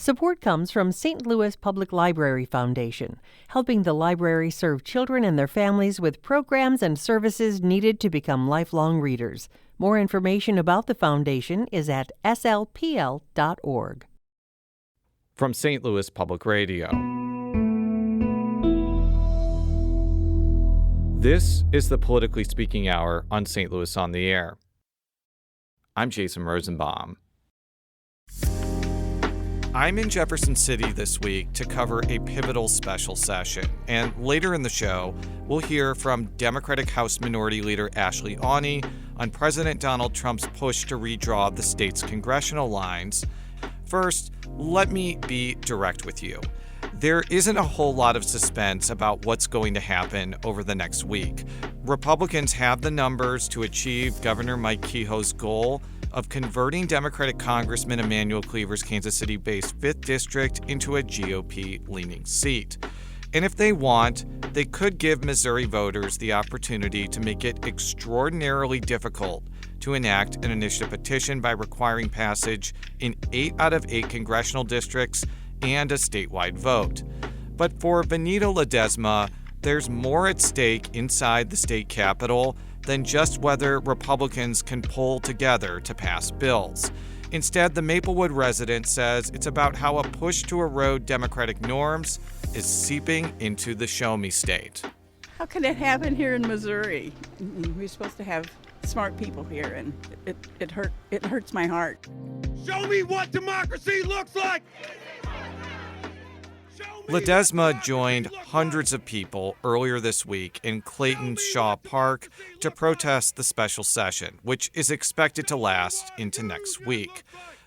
Support comes from St. Louis Public Library Foundation, helping the library serve children and their families with programs and services needed to become lifelong readers. More information about the foundation is at slpl.org. From St. Louis Public Radio. This is the Politically Speaking Hour on St. Louis on the Air. I'm Jason Rosenbaum. I'm in Jefferson City this week to cover a pivotal special session, and later in the show, we'll hear from Democratic House Minority Leader Ashley Aune on President Donald Trump's push to redraw the state's congressional lines. First, let me be direct with you. There isn't a whole lot of suspense about what's going to happen over the next week. Republicans have the numbers to achieve Governor Mike Kehoe's goal of converting Democratic Congressman Emanuel Cleaver's Kansas City-based 5th District into a GOP-leaning seat. And if they want, they could give Missouri voters the opportunity to make it extraordinarily difficult to enact an initiative petition by requiring passage in 8 out of 8 congressional districts and a statewide vote. But for Benito Ledesma, there's more at stake inside the state capitol than just whether Republicans can pull together to pass bills. Instead, the Maplewood resident says it's about how a push to erode Democratic norms is seeping into the show-me state. How can it happen here in Missouri? We're supposed to have smart people here, and it hurts my heart. Show me what democracy looks like! Ledesma joined hundreds of people earlier this week in Clayton's Shaw Park to protest the special session, which is expected to last into next week.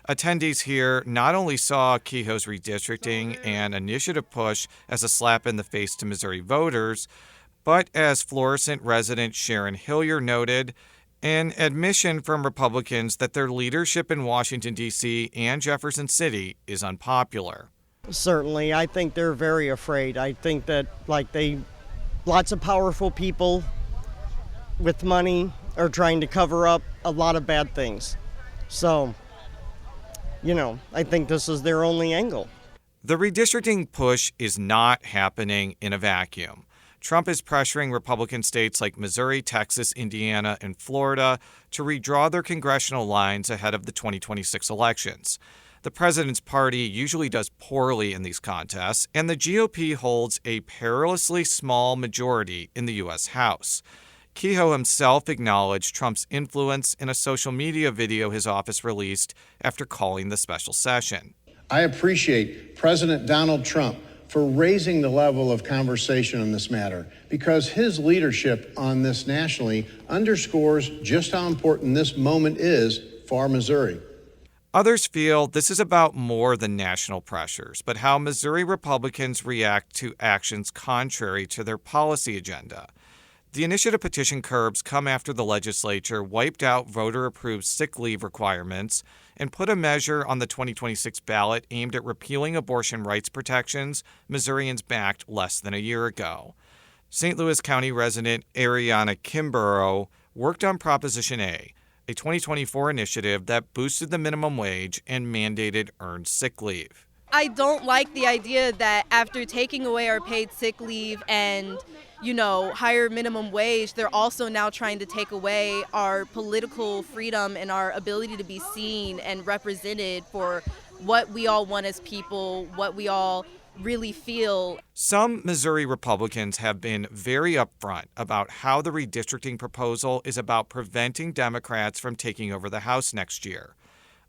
Attendees here not only saw Kehoe's redistricting and initiative push as a slap in the face to Missouri voters, but as Florissant resident Sharon Hillier noted, an admission from Republicans that their leadership in Washington, D.C. and Jefferson City is unpopular. Certainly, I think they're very afraid. I think that lots of powerful people with money are trying to cover up a lot of bad things. So, I think this is their only angle. The redistricting push is not happening in a vacuum. Trump is pressuring Republican states like Missouri, Texas, Indiana, and Florida to redraw their congressional lines ahead of the 2026 elections. The president's party usually does poorly in these contests, and the GOP holds a perilously small majority in the U.S. House. Kehoe himself acknowledged Trump's influence in a social media video his office released after calling the special session. I appreciate President Donald Trump for raising the level of conversation on this matter, because his leadership on this nationally underscores just how important this moment is for Missouri. Others feel this is about more than national pressures, but how Missouri Republicans react to actions contrary to their policy agenda. The initiative petition curbs come after the legislature wiped out voter-approved sick leave requirements and put a measure on the 2026 ballot aimed at repealing abortion rights protections Missourians backed less than a year ago. St. Louis County resident Ariana Kimborough worked on Proposition A, a 2024 initiative that boosted the minimum wage and mandated earned sick leave. I don't like the idea that after taking away our paid sick leave and, higher minimum wage, they're also now trying to take away our political freedom and our ability to be seen and represented for what we all want as people, what we all really feel. Some Missouri Republicans have been very upfront about how the redistricting proposal is about preventing Democrats from taking over the House next year.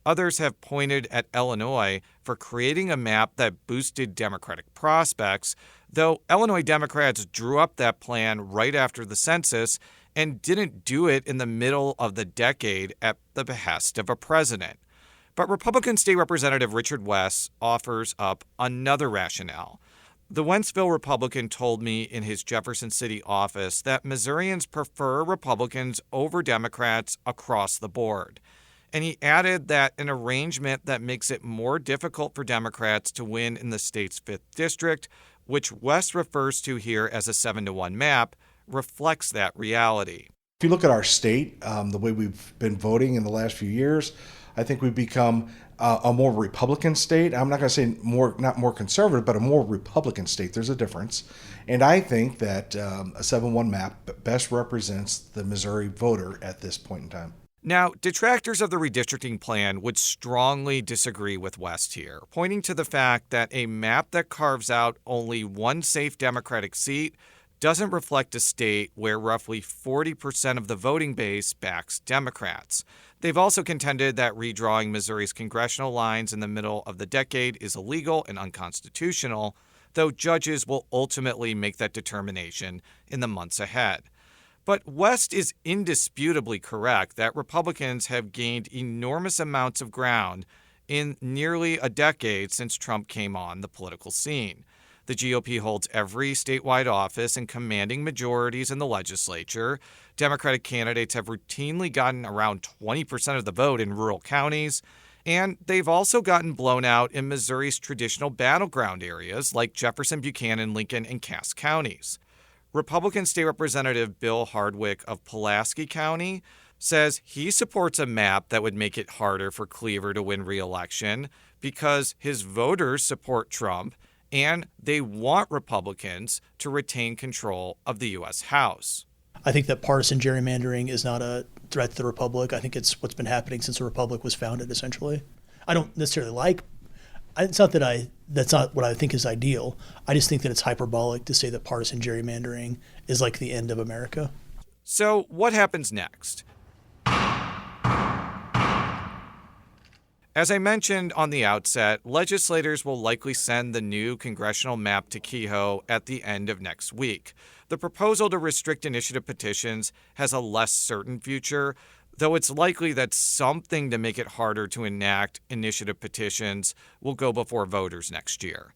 Others have pointed at Illinois for creating a map that boosted Democratic prospects, though Illinois Democrats drew up that plan right after the census and didn't do it in the middle of the decade at the behest of a president. But Republican State Representative Richard West offers up another rationale. The Wentzville Republican told me in his Jefferson City office that Missourians prefer Republicans over Democrats across the board. And he added that an arrangement that makes it more difficult for Democrats to win in the state's 5th district, which West refers to here as a 7-to-1 map, reflects that reality. If you look at our state, the way we've been voting in the last few years, I think we've become a more Republican state. I'm not going to say not more conservative, but a more Republican state. There's a difference. And I think that a 7-1 map best represents the Missouri voter at this point in time. Now, detractors of the redistricting plan would strongly disagree with West here, pointing to the fact that a map that carves out only one safe Democratic seat doesn't reflect a state where roughly 40% of the voting base backs Democrats. They've also contended that redrawing Missouri's congressional lines in the middle of the decade is illegal and unconstitutional, though judges will ultimately make that determination in the months ahead. But West is indisputably correct that Republicans have gained enormous amounts of ground in nearly a decade since Trump came on the political scene. The GOP holds every statewide office and commanding majorities in the legislature. Democratic candidates have routinely gotten around 20% of the vote in rural counties, and they've also gotten blown out in Missouri's traditional battleground areas like Jefferson, Buchanan, Lincoln, and Cass counties. Republican State Representative Bill Hardwick of Pulaski County says he supports a map that would make it harder for Cleaver to win re-election because his voters support Trump and they want Republicans to retain control of the U.S. House. I think that partisan gerrymandering is not a threat to the Republic. I think it's what's been happening since the Republic was founded, essentially. I don't necessarily like it's not that that's not what I think is ideal. I just think that it's hyperbolic to say that partisan gerrymandering is like the end of America. So what happens next? As I mentioned on the outset, legislators will likely send the new congressional map to Kehoe at the end of next week. The proposal to restrict initiative petitions has a less certain future, though it's likely that something to make it harder to enact initiative petitions will go before voters next year.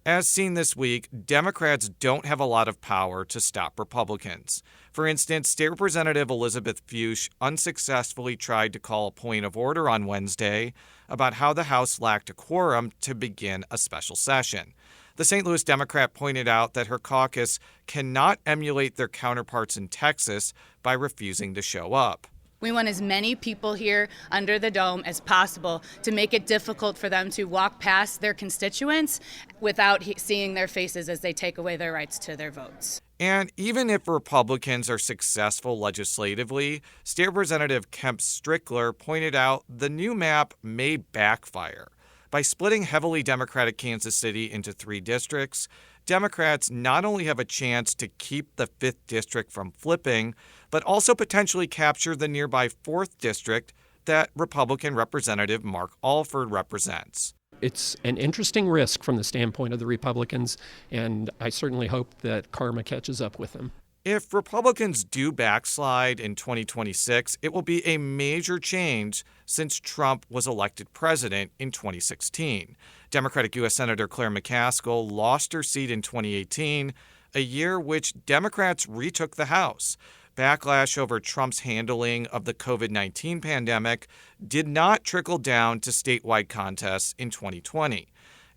As seen this week, Democrats don't have a lot of power to stop Republicans. For instance, State Representative Elizabeth Fuchs unsuccessfully tried to call a point of order on Wednesday about how the House lacked a quorum to begin a special session. The St. Louis Democrat pointed out that her caucus cannot emulate their counterparts in Texas by refusing to show up. We want as many people here under the dome as possible to make it difficult for them to walk past their constituents without seeing their faces as they take away their rights to their votes. And even if Republicans are successful legislatively, State Representative Kemp Strickler pointed out the new map may backfire. By splitting heavily Democratic Kansas City into 3 districts, Democrats not only have a chance to keep the 5th district from flipping, but also potentially capture the nearby 4th district that Republican Representative Mark Alford represents. It's an interesting risk from the standpoint of the Republicans, and I certainly hope that karma catches up with them. If Republicans do backslide in 2026, it will be a major change since Trump was elected president in 2016. Democratic U.S. Senator Claire McCaskill lost her seat in 2018, a year which Democrats retook the House. Backlash over Trump's handling of the COVID-19 pandemic did not trickle down to statewide contests in 2020.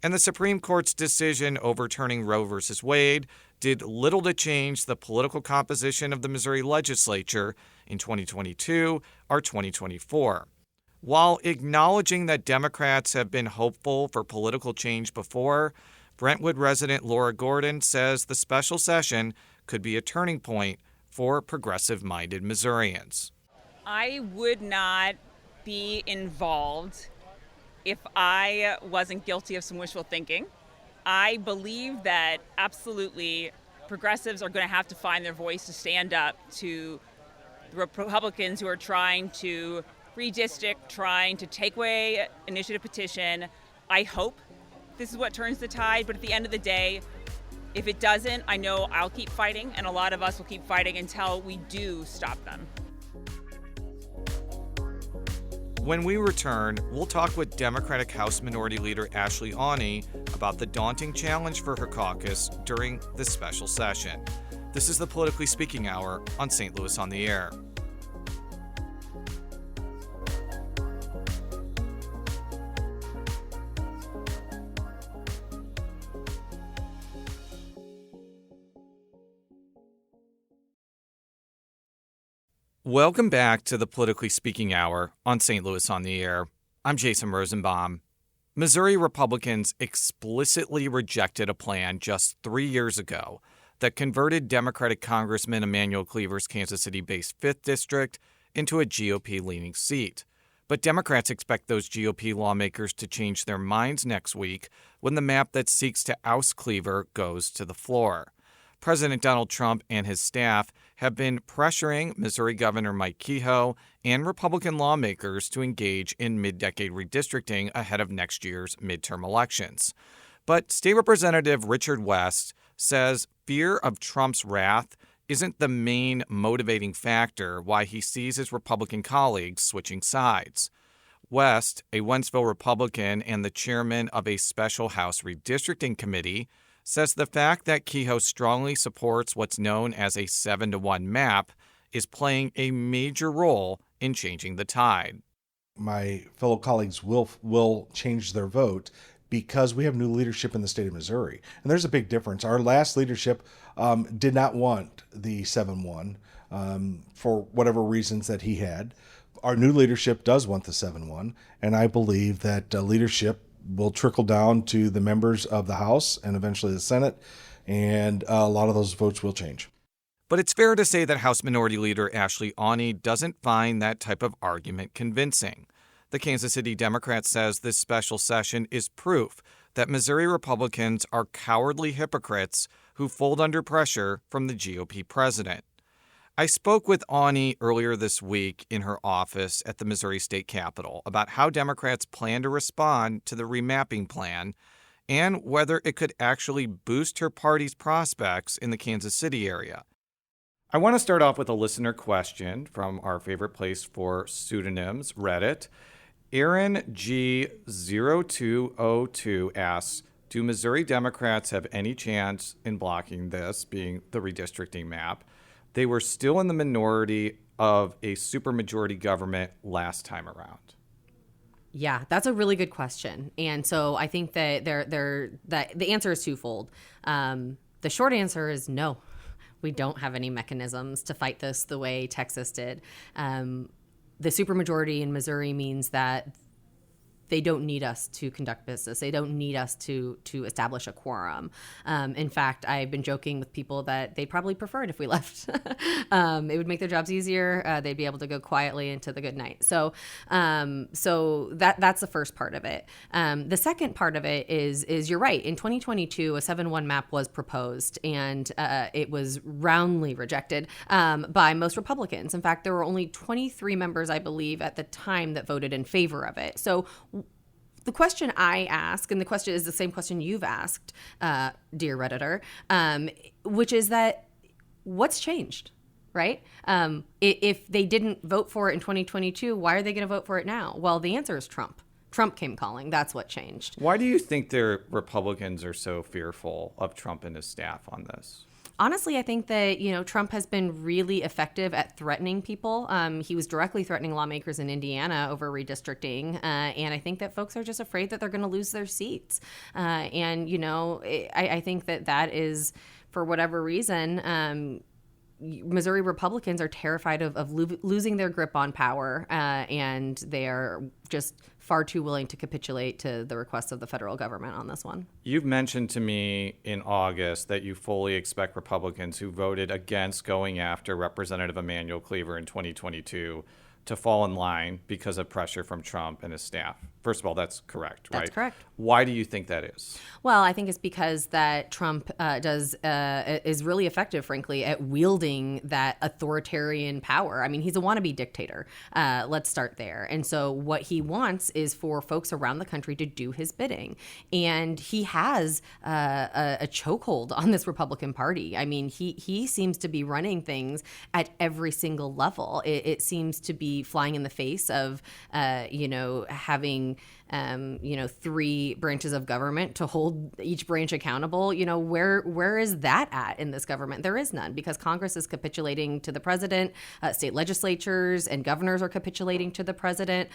And the Supreme Court's decision overturning Roe v. Wade did little to change the political composition of the Missouri legislature in 2022 or 2024. While acknowledging that Democrats have been hopeful for political change before, Brentwood resident Laura Gordon says the special session could be a turning point for progressive-minded Missourians. I would not be involved if I wasn't guilty of some wishful thinking. I believe that absolutely progressives are going to have to find their voice to stand up to the Republicans who are trying to redistrict, trying to take away initiative petition. I hope this is what turns the tide, but at the end of the day, if it doesn't, I know I'll keep fighting, and a lot of us will keep fighting until we do stop them. When we return, we'll talk with Democratic House Minority Leader Ashley Aune about the daunting challenge for her caucus during this special session. This is the Politically Speaking Hour on St. Louis on the Air. Welcome back to the Politically Speaking Hour on St. Louis on the Air. I'm Jason Rosenbaum. Missouri Republicans explicitly rejected a plan just 3 years ago that converted Democratic Congressman Emanuel Cleaver's Kansas City-based 5th District into a GOP-leaning seat. But Democrats expect those GOP lawmakers to change their minds next week when the map that seeks to oust Cleaver goes to the floor. President Donald Trump and his staff have been pressuring Missouri Governor Mike Kehoe and Republican lawmakers to engage in mid-decade redistricting ahead of next year's midterm elections. But State Representative Richard West says fear of Trump's wrath isn't the main motivating factor why he sees his Republican colleagues switching sides. West, a Wentzville Republican and the chairman of a special House redistricting committee, says the fact that Kehoe strongly supports what's known as a 7-to-1 map is playing a major role in changing the tide. My fellow colleagues will change their vote because we have new leadership in the state of Missouri. And there's a big difference. Our last leadership did not want the 7-1 for whatever reasons that he had. Our new leadership does want the 7-1, and I believe that leadership will trickle down to the members of the House and eventually the Senate, and a lot of those votes will change. But it's fair to say that House Minority Leader Ashley Aune doesn't find that type of argument convincing. The Kansas City Democrat says this special session is proof that Missouri Republicans are cowardly hypocrites who fold under pressure from the GOP president. I spoke with Aune earlier this week in her office at the Missouri State Capitol about how Democrats plan to respond to the remapping plan and whether it could actually boost her party's prospects in the Kansas City area. I want to start off with a listener question from our favorite place for pseudonyms, Reddit. Aaron G0202 asks, do Missouri Democrats have any chance in blocking this, being the redistricting map? They were still in the minority of a supermajority government last time around. Yeah, that's a really good question. And so I think that that the answer is twofold. The short answer is no. We don't have any mechanisms to fight this the way Texas did. The supermajority in Missouri means that they don't need us to conduct business. They don't need us to establish a quorum. In fact, I've been joking with people that they'd probably prefer it if we left. It would make their jobs easier. They'd be able to go quietly into the good night. So that's the first part of it. The second part of it is you're right. In 2022, a 7-1 map was proposed, and it was roundly rejected by most Republicans. In fact, there were only 23 members, I believe, at the time that voted in favor of it. So the question I ask, and the question is the same question you've asked, dear Redditor, which is that what's changed, right? If they didn't vote for it in 2022, why are they going to vote for it now? Well, the answer is Trump. Trump came calling. That's what changed. Why do you think the Republicans are so fearful of Trump and his staff on this? Honestly, I think that, Trump has been really effective at threatening people. He was directly threatening lawmakers in Indiana over redistricting. And I think that folks are just afraid that they're going to lose their seats. I think that is, for whatever reason, Missouri Republicans are terrified of losing their grip on power, and they are just far too willing to capitulate to the requests of the federal government on this one. You've mentioned to me in August that you fully expect Republicans who voted against going after Representative Emanuel Cleaver in 2022 to fall in line because of pressure from Trump and his staff. First of all, that's correct, right? That's correct. Why do you think that is? Well, I think it's because that Trump is really effective, frankly, at wielding that authoritarian power. I mean, he's a wannabe dictator. Let's start there. And so what he wants is for folks around the country to do his bidding. And he has a chokehold on this Republican Party. I mean, he seems to be running things at every single level. It seems to be flying in the face of, having 3 branches of government to hold each branch accountable. Where is that at in this government? There is none, because Congress is capitulating to the president, state legislatures and governors are capitulating to the president.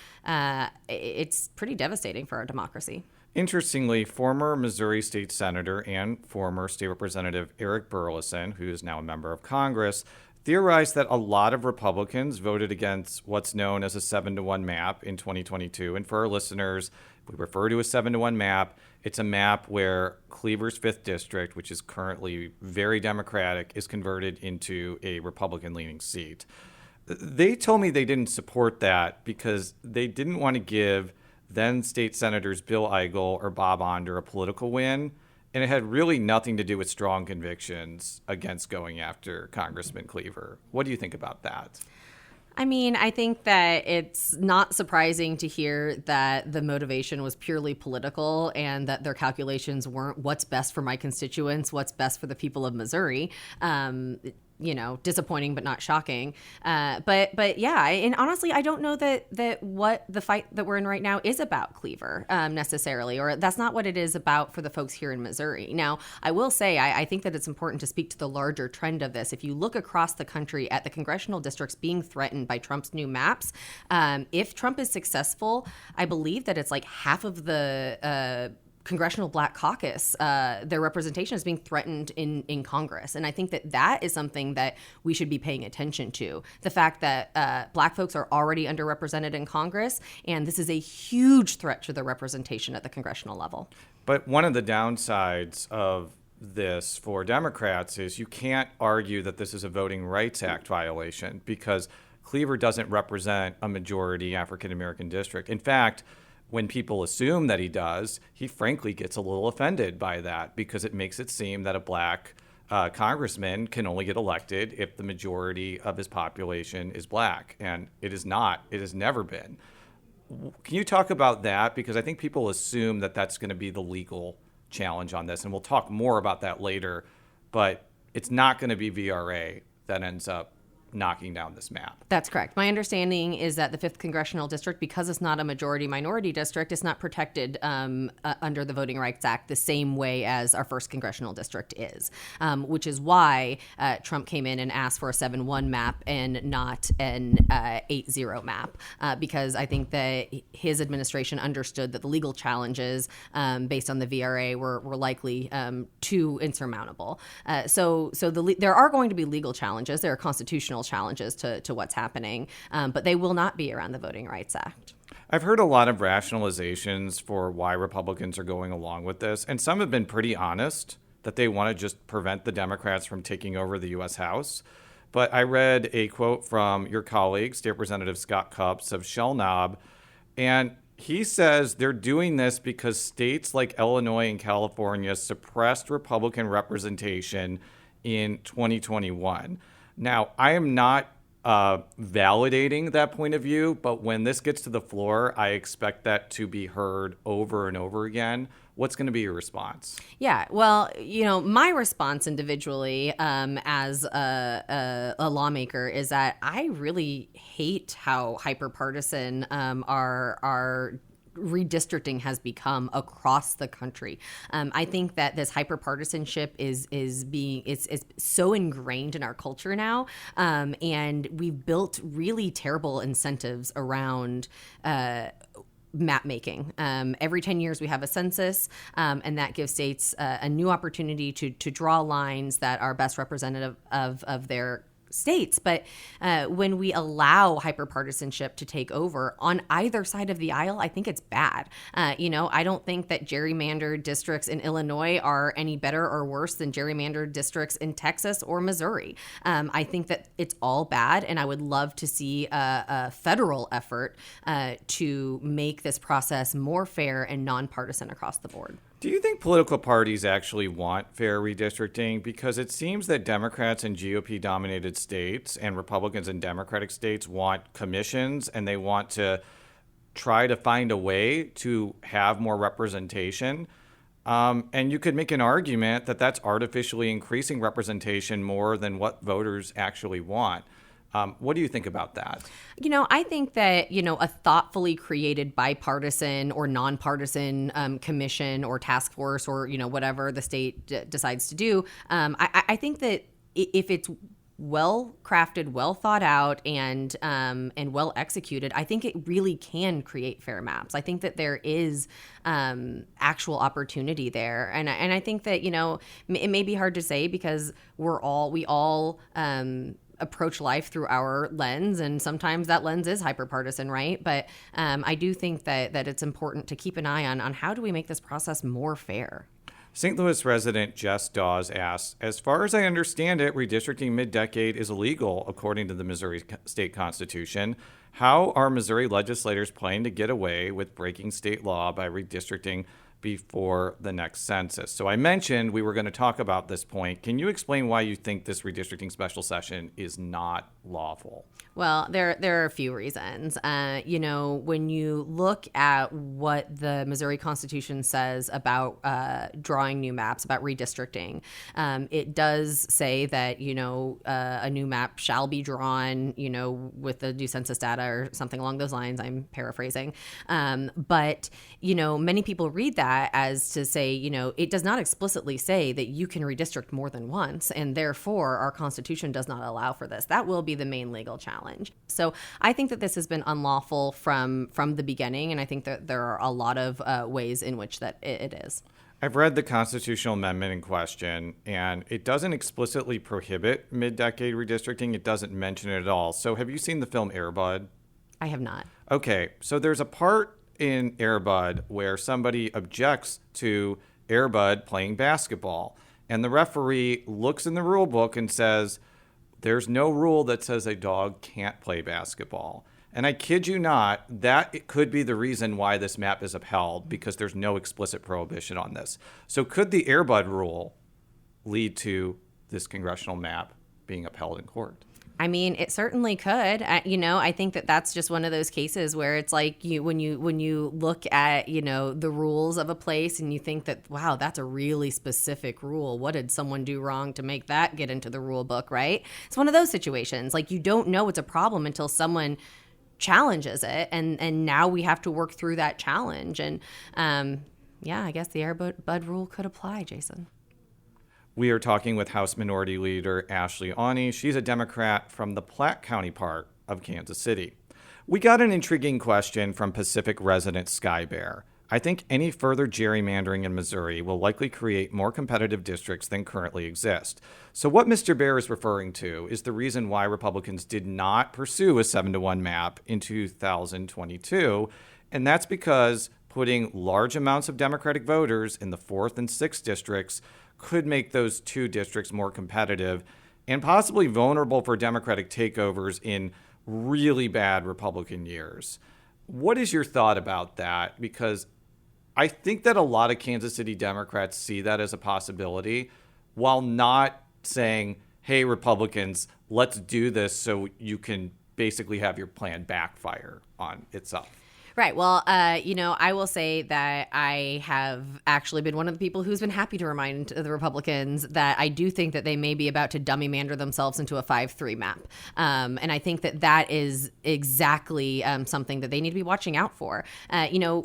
It's pretty devastating for our democracy. Interestingly, former Missouri State Senator and former State Representative Eric Burleson, who is now a member of Congress, theorized that a lot of Republicans voted against what's known as a 7-to-1 map in 2022. And for our listeners, we refer to a 7-to-1 map. It's a map where Cleaver's 5th District, which is currently very Democratic, is converted into a Republican-leaning seat. They told me they didn't support that because they didn't want to give then State Senators Bill Eigel or Bob Onder a political win. And it had really nothing to do with strong convictions against going after Congressman Cleaver. What do you think about that? I mean, I think that it's not surprising to hear that the motivation was purely political and that their calculations weren't what's best for my constituents, what's best for the people of Missouri. Disappointing but not shocking. But yeah, and honestly, I don't know that what the fight that we're in right now is about Cleaver necessarily, or that's not what it is about for the folks here in Missouri. Now, I will say, I think that it's important to speak to the larger trend of this. If you look across the country at the congressional districts being threatened by Trump's new maps, if Trump is successful, I believe that it's like half of the congressional Black caucus, their representation is being threatened in Congress. And I think that is something that we should be paying attention to. The fact that Black folks are already underrepresented in Congress, and this is a huge threat to the representation at the congressional level. But one of the downsides of this for Democrats is you can't argue that this is a Voting Rights Act violation because Cleaver doesn't represent a majority African-American district. In fact, when people assume that he does, he frankly gets a little offended by that because it makes it seem that a Black congressman can only get elected if the majority of his population is Black. And it is not. It has never been. Can you talk about that? Because I think people assume that that's going to be the legal challenge on this. And we'll talk more about that later. But it's not going to be VRA that ends up knocking down this map. That's correct. My understanding is that the 5th Congressional District, because it's not a majority-minority district, is not protected under the Voting Rights Act the same way as our 1st Congressional District is, which is why Trump came in and asked for a 7-1 map and not an 8-0 map, because I think that his administration understood that the legal challenges based on the VRA were likely too insurmountable. So there are going to be legal challenges. There are constitutional challenges to what's happening, but they will not be around the Voting Rights Act. I've heard a lot of rationalizations for why Republicans are going along with this, and some have been pretty honest that they want to just prevent the Democrats from taking over the U.S. House. But I read a quote from your colleague, State Representative Scott Cupps of Shell-Knob, and he says they're doing this because states like Illinois and California suppressed Republican representation in 2021. Now, I am not validating that point of view, but when this gets to the floor, I expect that to be heard over and over again. What's going to be your response? Yeah, well, my response individually as a lawmaker is that I really hate how hyperpartisan our redistricting has become across the country. I think that this hyperpartisanship is so ingrained in our culture now, and we've built really terrible incentives around map making. Every 10 years we have a census, and that gives states a new opportunity to draw lines that are best representative of their states. But when we allow hyperpartisanship to take over on either side of the aisle, I think it's bad. I don't think that gerrymandered districts in Illinois are any better or worse than gerrymandered districts in Texas or Missouri. I think that it's all bad, and I would love to see a federal effort to make this process more fair and nonpartisan across the board. Do you think political parties actually want fair redistricting? Because it seems that Democrats in GOP-dominated states and Republicans in Democratic states want commissions, and they want to try to find a way to have more representation. And you could make an argument that that's artificially increasing representation more than what voters actually want. What do you think about that? I think that, a thoughtfully created bipartisan or nonpartisan commission or task force or, whatever the state decides to do, I think that if it's well crafted, well thought out, and well executed, I think it really can create fair maps. I think that there is actual opportunity there, and I think that it may be hard to say because we all approach life through our lens, and sometimes that lens is hyperpartisan, right? But I do think that it's important to keep an eye on how do we make this process more fair. St. Louis resident Jess Dawes asks, as far as I understand it, redistricting mid-decade is illegal according to the Missouri state constitution. How are Missouri legislators planning to get away with breaking state law by redistricting before the next census? So I mentioned we were going to talk about this point. Can you explain why you think this redistricting special session is not lawful? Well, there are a few reasons. When you look at what the Missouri Constitution says about drawing new maps, about redistricting, it does say that, a new map shall be drawn, with the new census data or something along those lines. I'm paraphrasing. But many people read that as to say, it does not explicitly say that you can redistrict more than once, and therefore our Constitution does not allow for this. That will be the main legal challenge. So I think that this has been unlawful from the beginning, and I think that there are a lot of ways in which that it is. I've read the constitutional amendment in question, and it doesn't explicitly prohibit mid-decade redistricting. It doesn't mention it at all. So have you seen the film Air Bud? I have not. Okay, so there's a part in Air Bud where somebody objects to Air Bud playing basketball, and the referee looks in the rule book and says, there's no rule that says a dog can't play basketball. And I kid you not, that it could be the reason why this map is upheld, because there's no explicit prohibition on this. So could the Air Bud rule lead to this congressional map being upheld in court? I mean, it certainly could. I think that that's just one of those cases where it's like when you look at, the rules of a place and you think that, wow, that's a really specific rule. What did someone do wrong to make that get into the rule book, right? It's one of those situations. Like, you don't know it's a problem until someone challenges it. And now we have to work through that challenge. And I guess the Air Bud rule could apply, Jason. We are talking with House Minority Leader Ashley Aune. She's a Democrat from the Platte County part of Kansas City. We got an intriguing question from Pacific resident Sky Bear. I think any further gerrymandering in Missouri will likely create more competitive districts than currently exist. So what Mr. Bear is referring to is the reason why Republicans did not pursue a 7-to-1 map in 2022, and that's because putting large amounts of Democratic voters in the 4th and 6th districts could make those two districts more competitive and possibly vulnerable for Democratic takeovers in really bad Republican years. What is your thought about that? Because I think that a lot of Kansas City Democrats see that as a possibility, while not saying, hey, Republicans, let's do this so you can basically have your plan backfire on itself. Right. Well, I will say that I have actually been one of the people who's been happy to remind the Republicans that I do think that they may be about to dummy mander themselves into a 5-3 map. And I think that is exactly something that they need to be watching out for.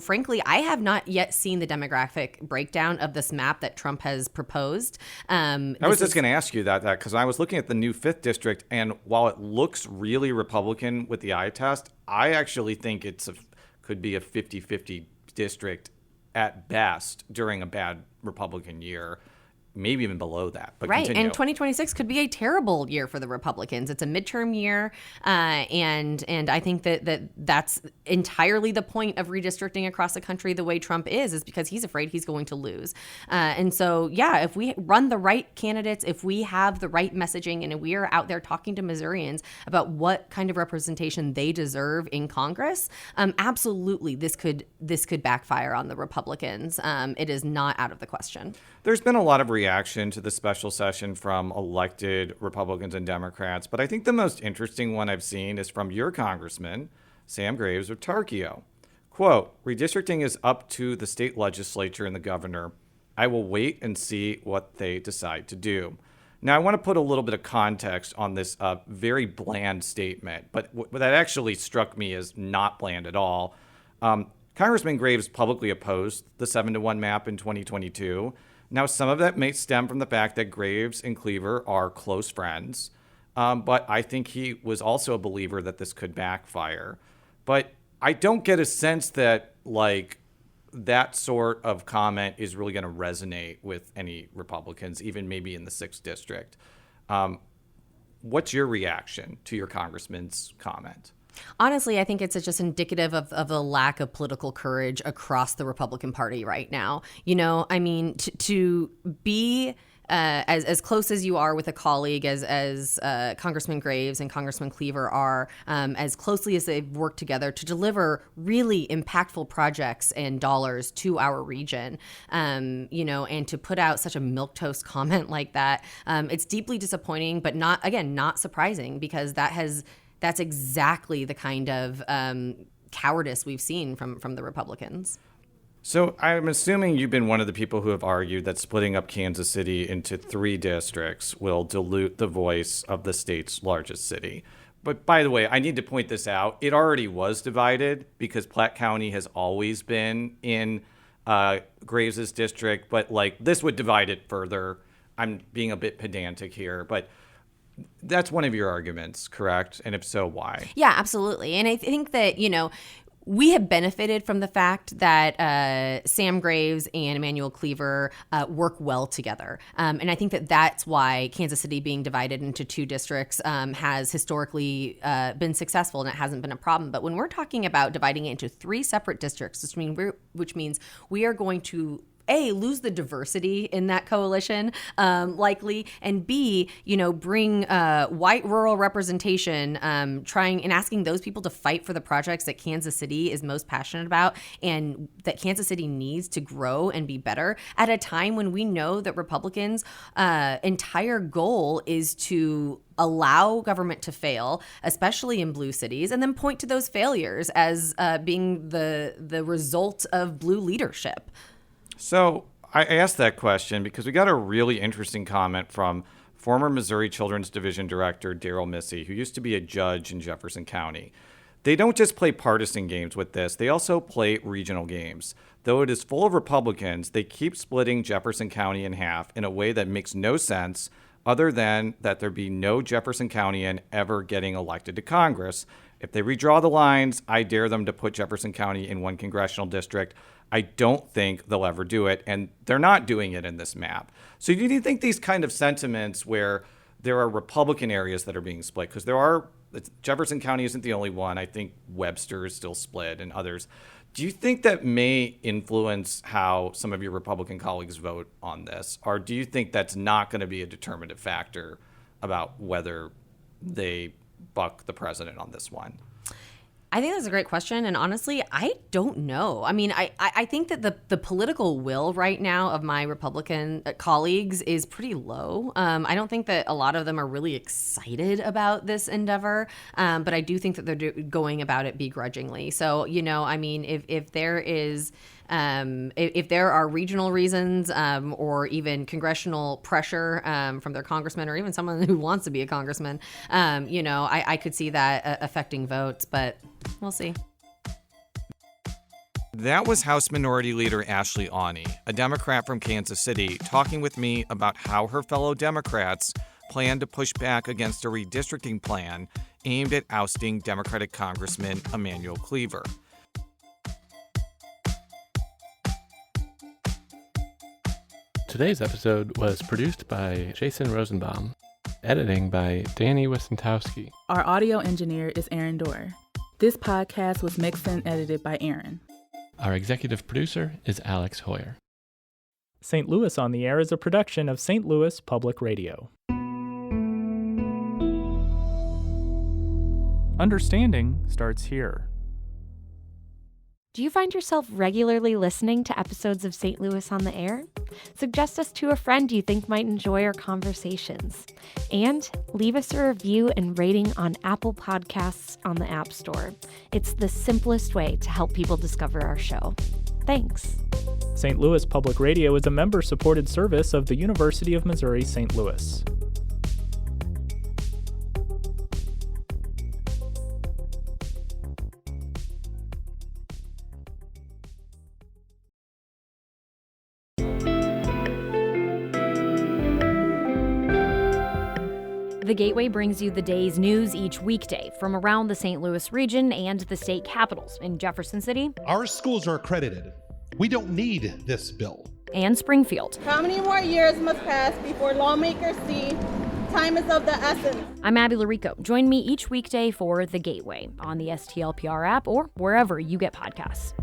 Frankly, I have not yet seen the demographic breakdown of this map that Trump has proposed. I was just going to ask you that because I was looking at the new 5th district, and while it looks really Republican with the eye test, I actually think could be a 50-50 district at best during a bad Republican year, maybe even below that. But right, continue. And 2026 could be a terrible year for the Republicans. It's a midterm year, and I think that's entirely the point of redistricting across the country the way Trump is because he's afraid he's going to lose. And so, if we run the right candidates, if we have the right messaging, and we are out there talking to Missourians about what kind of representation they deserve in Congress, absolutely, this could backfire on the Republicans. It is not out of the question. There's been a lot of reaction to the special session from elected Republicans and Democrats, but I think the most interesting one I've seen is from your congressman, Sam Graves of Tarkio. Quote, redistricting is up to the state legislature and the governor. I will wait and see what they decide to do. Now, I want to put a little bit of context on this very bland statement, but what that actually struck me as not bland at all. Congressman Graves publicly opposed the 7-to-1 map in 2022. Now, some of that may stem from the fact that Graves and Cleaver are close friends, but I think he was also a believer that this could backfire. But I don't get a sense that, that sort of comment is really going to resonate with any Republicans, even maybe in the 6th district. What's your reaction to your congressman's comment? Honestly, I think it's just indicative of the lack of political courage across the Republican Party right now. I mean, to be as close as you are with a colleague as Congressman Graves and Congressman Cleaver are, as closely as they've worked together to deliver really impactful projects and dollars to our region, and to put out such a milquetoast comment like that, it's deeply disappointing, but not surprising, because that's exactly the kind of cowardice we've seen from the Republicans. So I'm assuming you've been one of the people who have argued that splitting up Kansas City into 3 districts will dilute the voice of the state's largest city. But by the way, I need to point this out. It already was divided because Platte County has always been in Graves' district, but this would divide it further. I'm being a bit pedantic here, but that's one of your arguments, correct? And if so, why? Yeah, absolutely. And I think that, we have benefited from the fact that Sam Graves and Emmanuel Cleaver work well together. And I think that that's why Kansas City being divided into 2 districts has historically been successful, and it hasn't been a problem. But when we're talking about dividing it into 3 separate districts, which means we are going to lose the diversity in that coalition, likely, and B, bring white rural representation, trying and asking those people to fight for the projects that Kansas City is most passionate about and that Kansas City needs to grow and be better at a time when we know that Republicans' entire goal is to allow government to fail, especially in blue cities, and then point to those failures as being the result of blue leadership. So I asked that question because we got a really interesting comment from former Missouri Children's Division Director Daryl Missy, who used to be a judge in Jefferson County. They don't just play partisan games with this, they also play regional games. Though it is full of Republicans, they keep splitting Jefferson County in half in a way that makes no sense, other than that there be no Jefferson Countyan ever getting elected to Congress. If they redraw the lines, I dare them to put Jefferson County in 1 congressional district. I don't think they'll ever do it, and they're not doing it in this map. So do you think these kind of sentiments where there are Republican areas that are being split, because Jefferson County isn't the only one. I think Webster is still split and others. Do you think that may influence how some of your Republican colleagues vote on this? Or do you think that's not going to be a determinative factor about whether they buck the president on this one? I think that's a great question. And honestly, I don't know. I mean, I think that the political will right now of my Republican colleagues is pretty low. I don't think that a lot of them are really excited about this endeavor. But I do think that they're going about it begrudgingly. So, I mean, if there is... if there are regional reasons or even congressional pressure from their congressman or even someone who wants to be a congressman, I could see that affecting votes, but we'll see. That was House Minority Leader Ashley Aune, a Democrat from Kansas City, talking with me about how her fellow Democrats plan to push back against a redistricting plan aimed at ousting Democratic Congressman Emmanuel Cleaver. Today's episode was produced by Jason Rosenbaum, editing by Danny Wistentowski. Our audio engineer is Aaron Dorr. This podcast was mixed and edited by Aaron. Our executive producer is Alex Hoyer. St. Louis on the Air is a production of St. Louis Public Radio. Understanding starts here. Do you find yourself regularly listening to episodes of St. Louis on the Air? Suggest us to a friend you think might enjoy our conversations. And leave us a review and rating on Apple Podcasts on the App Store. It's the simplest way to help people discover our show. Thanks. St. Louis Public Radio is a member-supported service of the University of Missouri St. Louis. The Gateway brings you the day's news each weekday from around the St. Louis region and the state capitals in Jefferson City. Our schools are accredited. We don't need this bill. And Springfield. How many more years must pass before lawmakers see Time is of the essence. I'm Abby Larico. Join me each weekday for The Gateway on the STLPR app or wherever you get podcasts.